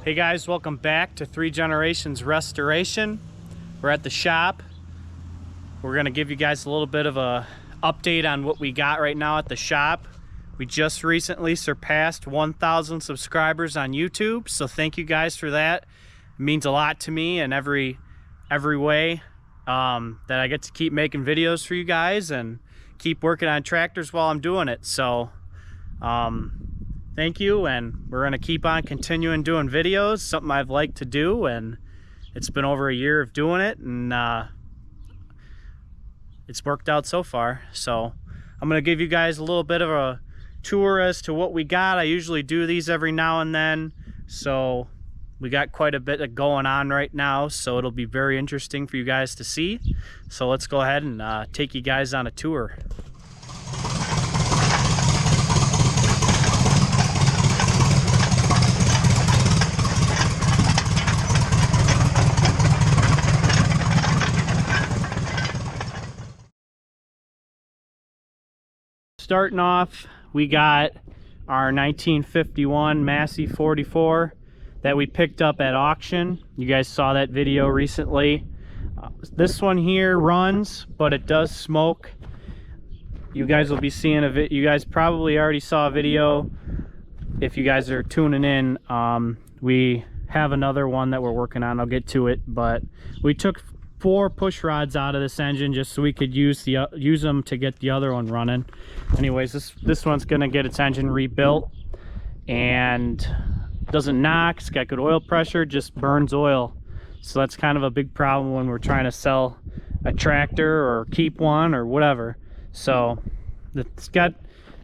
Hey guys, welcome back to Three Generations Restoration. We're at the shop. We're gonna give you guys a little bit of a update on what we got right now at the shop. We just recently surpassed 1,000 subscribers on YouTube, so thank you guys for that. It means a lot to me in every way that I get to keep making videos for you guys and keep working on tractors while I'm doing it. So thank you, and we're gonna keep on continuing doing videos, something I've liked to do, and it's been over a year of doing it, and it's worked out so far. So I'm gonna give you guys a little bit of a tour as to what we got. I usually do these every now and then, so we got quite a bit going on right now, so it'll be very interesting for you guys to see. So let's go ahead and take you guys on a tour. Starting off, we got our 1951 Massey 44 that we picked up at auction. You guys saw that video recently. This one here runs, but it does smoke. You guys will be seeing a you guys probably already saw a video if you guys are tuning in. We have another one that we're working on. I'll get to it, but we took 4 push rods out of this engine just so we could use them to get the other one running. Anyways, this one's gonna get its engine rebuilt and doesn't knock. It's got good oil pressure, just burns oil. So that's kind of a big problem when we're trying to sell a tractor or keep one or whatever. So it's got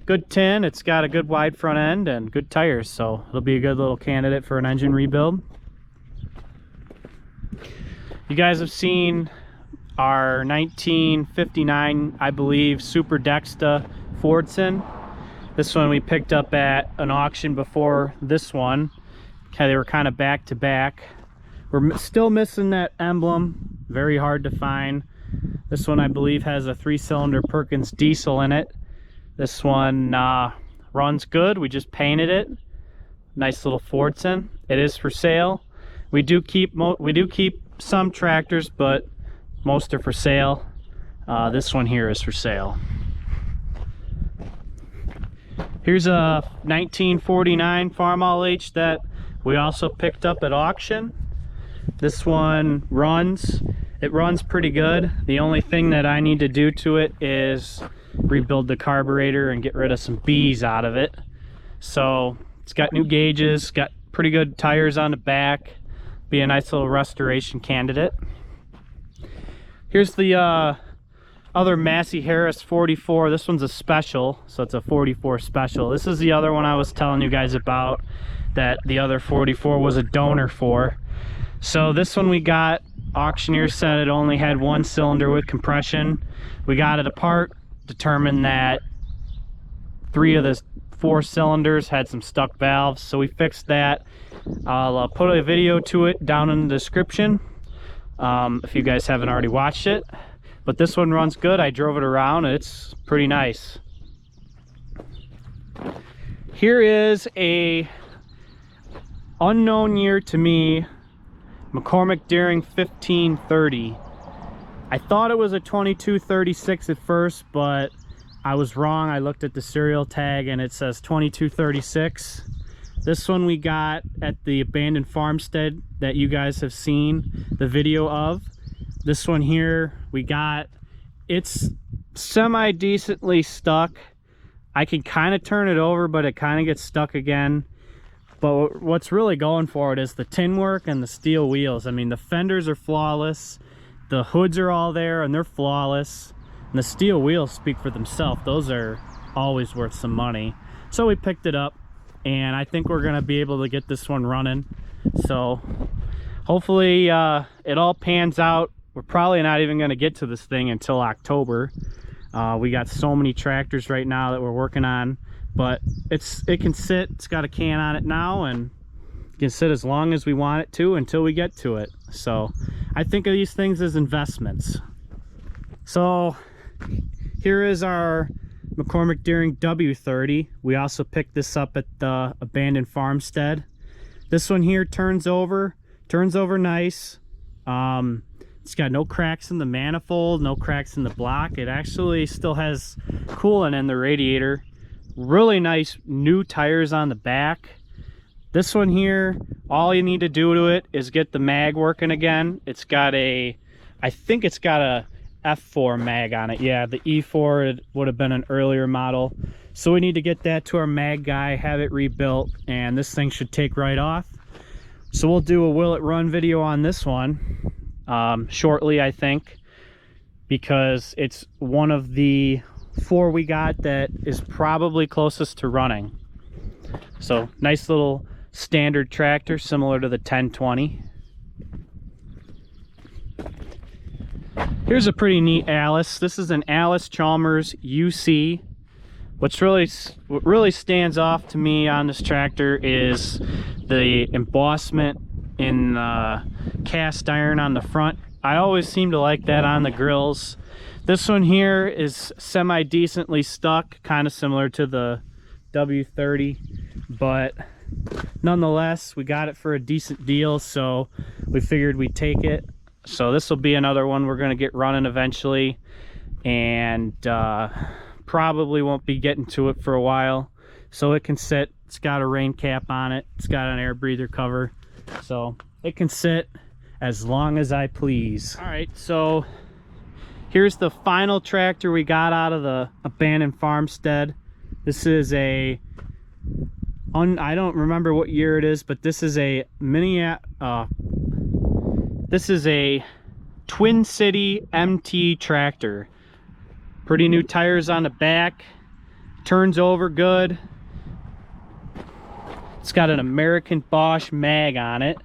good tin, it's got a good wide front end and good tires, so it'll be a good little candidate for an engine rebuild. You guys have seen our 1959, I believe, Super Dexta Fordson. This one we picked up at an auction before this one. Okay, they were kind of back to back. We're still missing that emblem, very hard to find. This one I believe has a 3-cylinder Perkins diesel in it. This one runs good. We just painted it. Nice little Fordson. It is for sale. We do keep some tractors, but most are for sale. This one here is for sale. Here's a 1949 Farmall H that we also picked up at auction. This one runs. It runs pretty good. The only thing that I need to do to it is rebuild the carburetor and get rid of some bees out of it. So it's got new gauges, got pretty good tires on the back. Be a nice little restoration candidate. Here's the other Massey Harris 44. This one's a special, so it's a 44 special. This is the other one I was telling you guys about that the other 44 was a donor for. So this one we got, auctioneer said it only had 1 cylinder with compression. We got it apart, determined that 3 of the 4 cylinders had some stuck valves, so we fixed that. I'll put a video to it down in the description if you guys haven't already watched it. But this one runs good. I drove it around and it's pretty nice. Here is a unknown year to me, McCormick Deering 1530. I thought it was a 2236 at first, but I was wrong. I looked at the serial tag and it says 2236. This one we got at the abandoned farmstead that you guys have seen the video of. This one here we got, it's semi-decently stuck. I can kind of turn it over, but it kind of gets stuck again. But what's really going for it is the tin work and the steel wheels. I mean, the fenders are flawless. The hoods are all there and they're flawless. And the steel wheels speak for themselves. Those are always worth some money. So we picked it up, and I think we're gonna be able to get this one running. So hopefully it all pans out. We're probably not even gonna get to this thing until October. We got so many tractors right now that we're working on, but it can sit. It's got a can on it now, and it can sit as long as we want it to until we get to it. So I think of these things as investments. So here is our McCormick Deering W30. We also picked this up at the abandoned farmstead. This one here turns over nice. It's got no cracks in the manifold, no cracks in the block. It actually still has coolant in the radiator. Really nice new tires on the back. This one here, all you need to do to it is get the mag working again. It's got a, I think it's got a F4 mag on it. Yeah, the E4 it would have been an earlier model. So we need to get that to our mag guy, have it rebuilt, and this thing should take right off. So we'll do a will it run video on this one shortly, I think, because it's one of the 4 we got that is probably closest to running. So nice little standard tractor similar to the 1020. Here's a pretty neat Allis. This is an Allis-Chalmers UC. What really stands off to me on this tractor is the embossment in cast iron on the front. I always seem to like that on the grills. This one here is semi-decently stuck, kind of similar to the W30, but nonetheless, we got it for a decent deal, so we figured we'd take it. So this will be another one we're going to get running eventually, and probably won't be getting to it for a while, so it can sit. It's got a rain cap on it, it's got an air breather cover, so it can sit as long as I please. All right, so here's the final tractor we got out of the abandoned farmstead. This is a I don't remember what year it is, but this is a this is a Twin City MT tractor. Pretty new tires on the back, turns over good. It's got an American Bosch mag on it.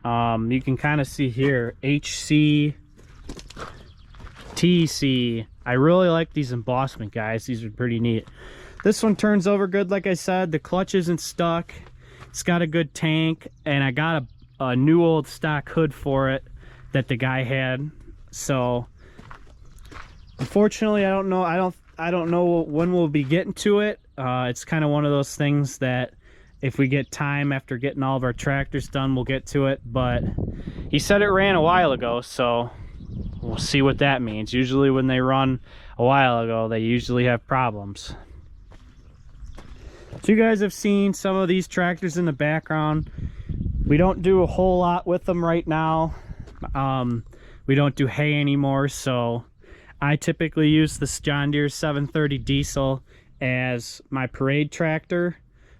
You can kind of see here, HC, TC. I really like these embossment, guys. These are pretty neat. This one turns over good, like I said. The clutch isn't stuck. It's got a good tank, and I got a new old stock hood for it that the guy had. So unfortunately, I don't know when we'll be getting to it. It's kind of one of those things that if we get time after getting all of our tractors done, we'll get to it. But he said it ran a while ago, so we'll see what that means. Usually when they run a while ago, they usually have problems. So you guys have seen some of these tractors in the background. We don't do a whole lot with them right now. We don't do hay anymore, so I typically use this John Deere 730 diesel as my parade tractor.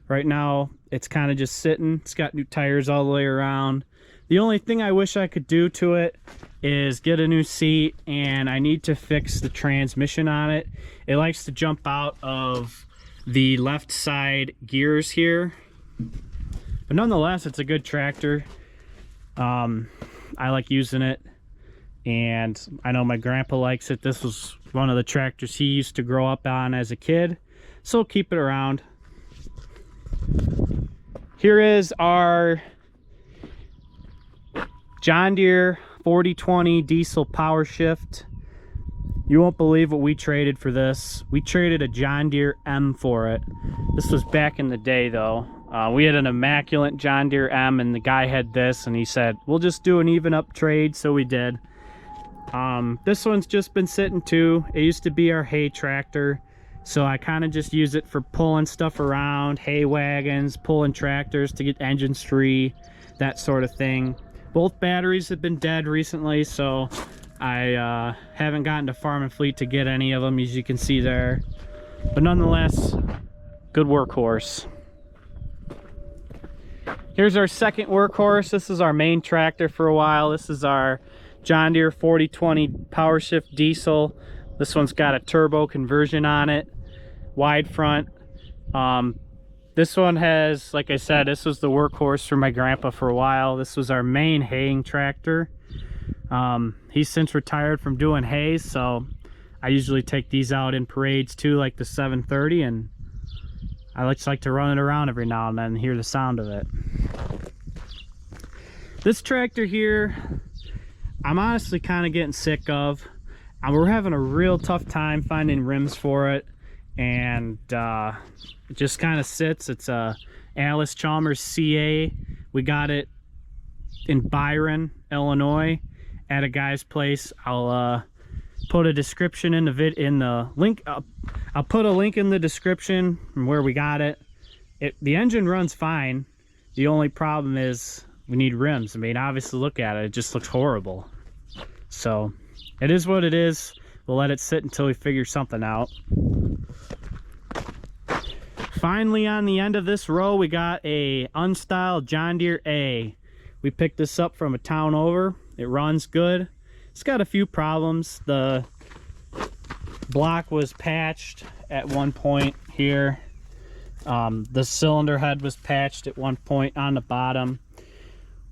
Right now it's kind of just sitting. It's got new tires all the way around. The only thing I wish I could do to it is get a new seat, and I need to fix the transmission on it. It likes to jump out of the left side gears here, but nonetheless it's a good tractor. I like using it, and I know my grandpa likes it. This was one of the tractors he used to grow up on as a kid, so we'll keep it around. Here is our John Deere 4020 diesel power shift. You won't believe what we traded for this. We traded a John Deere M for it. This was back in the day though. We had an immaculate John Deere M, and the guy had this, and he said, we'll just do an even up trade, so we did. This one's just been sitting too. It used to be our hay tractor, so I kind of just use it for pulling stuff around, hay wagons, pulling tractors to get engines free, that sort of thing. Both batteries have been dead recently, so I haven't gotten to Farm and Fleet to get any of them, as you can see there. But nonetheless, good workhorse. Here's our second workhorse. This is our main tractor for a while. This is our John Deere 4020 Power Shift Diesel. This one's got a turbo conversion on it, wide front. This one has, like I said, this was the workhorse for my grandpa for a while. This was our main haying tractor. He's since retired from doing hay, so I usually take these out in parades too, like the 730, and I just like to run it around every now and then and hear the sound of it. This tractor here, I'm honestly kind of getting sick of. We're having a real tough time finding rims for it, and it just kind of sits. It's a Allis-Chalmers CA We got it in Byron, Illinois, at a guy's place. I'll put a description in the link. I'll put a link in the description from where we got it. The engine runs fine. The only problem is we need rims. I mean, obviously, look at it. It just looks horrible. So it is what it is. We'll let it sit until we figure something out. Finally, on the end of this row, we got a unstyled John Deere A. We picked this up from a town over. It runs good. It's got a few problems. The block was patched at one point here. The cylinder head was patched at one point on the bottom.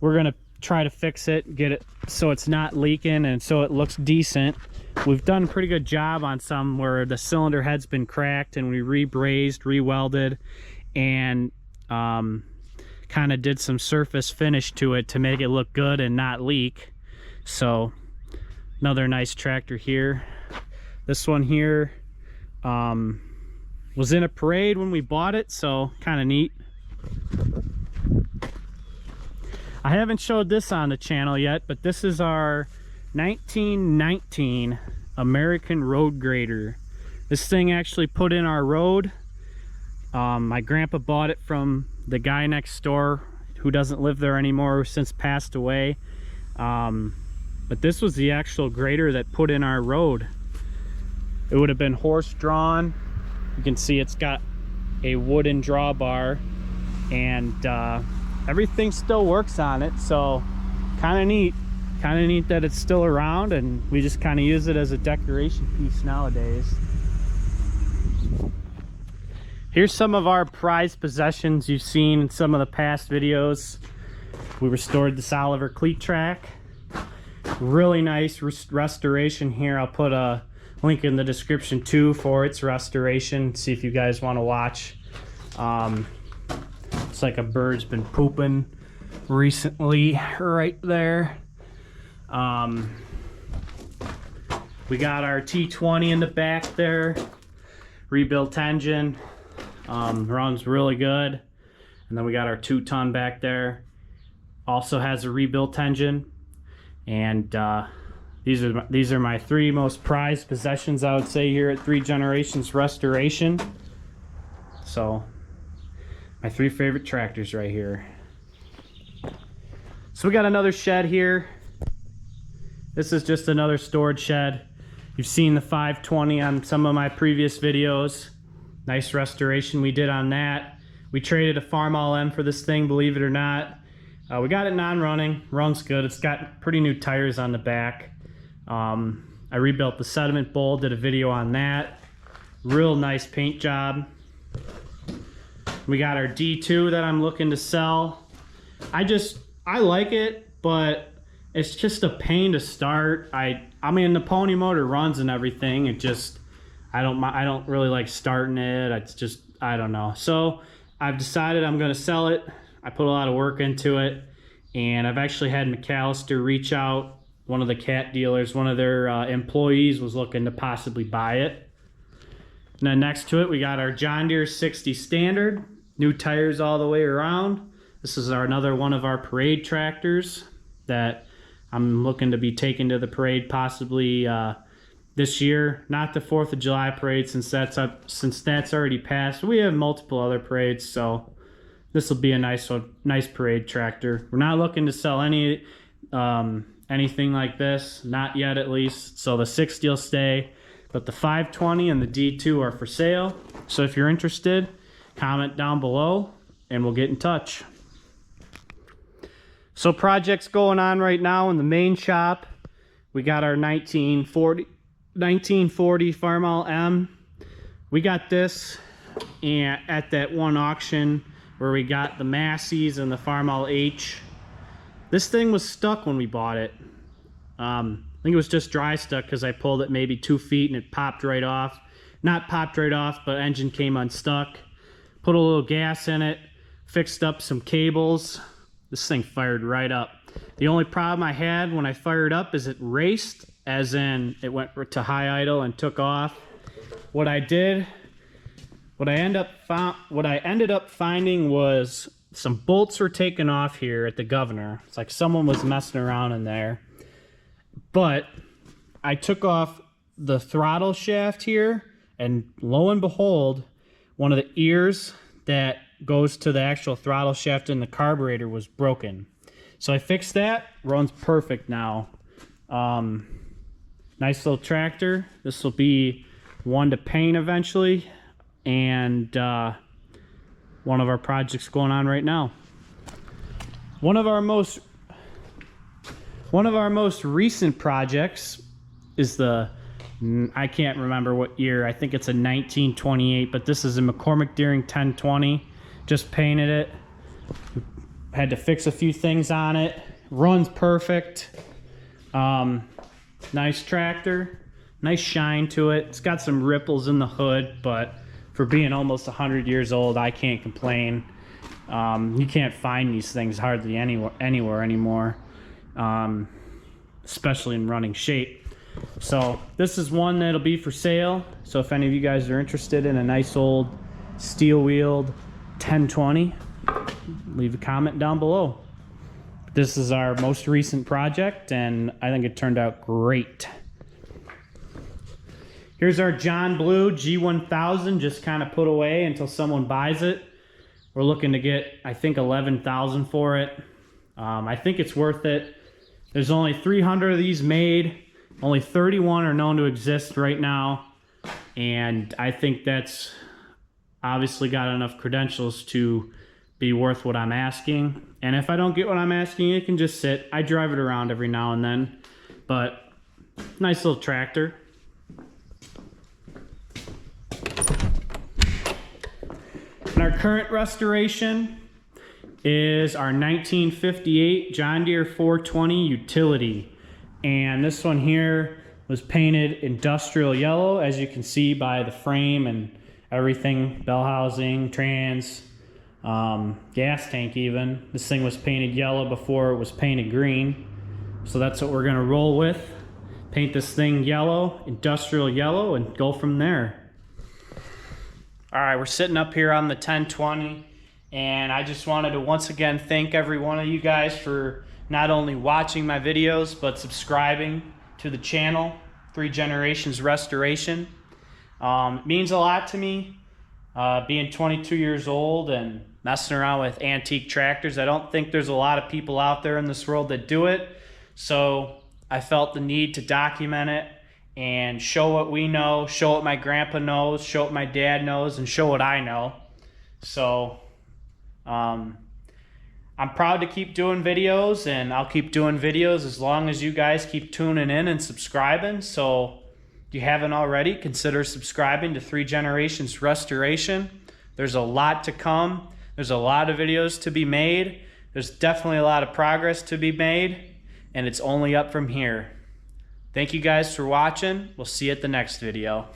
We're gonna try to fix it, get it so it's not leaking and so it looks decent. We've done a pretty good job on some where the cylinder head's been cracked, and we re-brazed, re-welded, and kind of did some surface finish to it to make it look good and not leak. So another nice tractor here. This one here was in a parade when we bought it, so kind of neat. I haven't showed this on the channel yet, but this is our 1919 American Road Grader. This thing actually put in our road. My grandpa bought it from the guy next door who doesn't live there anymore, since passed away. But this was the actual grader that put in our road. It would have been horse drawn. You can see it's got a wooden drawbar, and everything still works on it, so kind of neat that it's still around, and we just kind of use it as a decoration piece nowadays. Here's some of our prized possessions you've seen in some of the past videos. We restored this Oliver cleat track. Really nice restoration here. I'll put a link in the description too for its restoration. See if you guys want to watch. It's like a bird's been pooping recently right there. We got our T20 in the back there, rebuilt engine, runs really good. And then we got our 2-ton back there, also has a rebuilt engine. And these are my 3 most prized possessions, I would say, here at 3 Generations Restoration. So my 3 favorite tractors right here. So we got another shed here. This is just another storage shed. You've seen the 520 on some of my previous videos. Nice restoration we did on that. We traded a Farmall M for this thing, believe it or not. We got it non-running, runs good. It's got pretty new tires on the back. I rebuilt the sediment bowl, did a video on that. Real nice paint job. We got our D2 that I'm looking to sell. I like it, but it's just a pain to start. I mean, the pony motor runs and everything. It just, I don't really like starting it. It's just, I don't know. So I've decided I'm going to sell it. I put a lot of work into it, and I've actually had McAllister reach out. One of the cat dealers, one of their employees was looking to possibly buy it. And then next to it, we got our John Deere 60 Standard, new tires all the way around. This is another one of our parade tractors that I'm looking to be taken to the parade possibly this year. Not the 4th of July parade, since that's already passed. We have multiple other parades, so this will be a nice parade tractor. We're not looking to sell anything like this, not yet at least. So the 60 will stay, but the 520 and the D2 are for sale. So if you're interested, comment down below and we'll get in touch. So projects going on right now in the main shop. We got our 1940 Farmall M. We got this at that one auction where we got the Massey's and the Farmall H. This thing was stuck when we bought it. I think it was just dry stuck because I pulled it maybe 2 feet and it popped right off. Not popped right off, but engine came unstuck. Put a little gas in it, fixed up some cables. This thing fired right up. The only problem I had when I fired up is it raced, as in it went to high idle and took off. What I ended up finding was some bolts were taken off here at the governor. It's like someone was messing around in there. But I took off the throttle shaft here, and lo and behold, one of the ears that goes to the actual throttle shaft in the carburetor was broken. So I fixed that. Runs perfect now. Nice little tractor. This will be one to paint eventually, and one of our projects going on right now. One of our most recent projects is the, I can't remember what year, I think it's a 1928, but this is a McCormick Deering 1020. Just painted it. Had to fix a few things on it. Runs perfect. Nice tractor, nice shine to it. It's got some ripples in the hood, but for being almost 100 years old, I can't complain. You can't find these things hardly anywhere anymore, especially in running shape. So this is one that'll be for sale. So if any of you guys are interested in a nice old steel-wheeled 1020, leave a comment down below. This is our most recent project, and I think it turned out great. Here's our John Blue G1000, just kind of put away until someone buys it. We're looking to get, I think, $11,000 for it. I think it's worth it. There's only 300 of these made. Only 31 are known to exist right now. And I think that's obviously got enough credentials to be worth what I'm asking. And if I don't get what I'm asking, it can just sit. I drive it around every now and then. But nice little tractor. And our current restoration is our 1958 John Deere 420 utility. And this one here was painted industrial yellow, as you can see by the frame and everything, bell housing, trans, gas tank even. This thing was painted yellow before it was painted green. So that's what we're gonna roll with. Paint this thing yellow, industrial yellow, and go from there. All right, we're sitting up here on the 1020, and I just wanted to once again thank every one of you guys for not only watching my videos, but subscribing to the channel, 3 Generations Restoration. It means a lot to me, being 22 years old and messing around with antique tractors. I don't think there's a lot of people out there in this world that do it, so I felt the need to document it and show what we know, show what my grandpa knows, show what my dad knows, and show what I know. So I'm proud to keep doing videos, and I'll keep doing videos as long as you guys keep tuning in and subscribing. So if you haven't already, consider subscribing to 3 Generations Restoration. There's a lot to come. There's a lot of videos to be made. There's definitely a lot of progress to be made, and it's only up from here. Thank you guys for watching. We'll see you at the next video.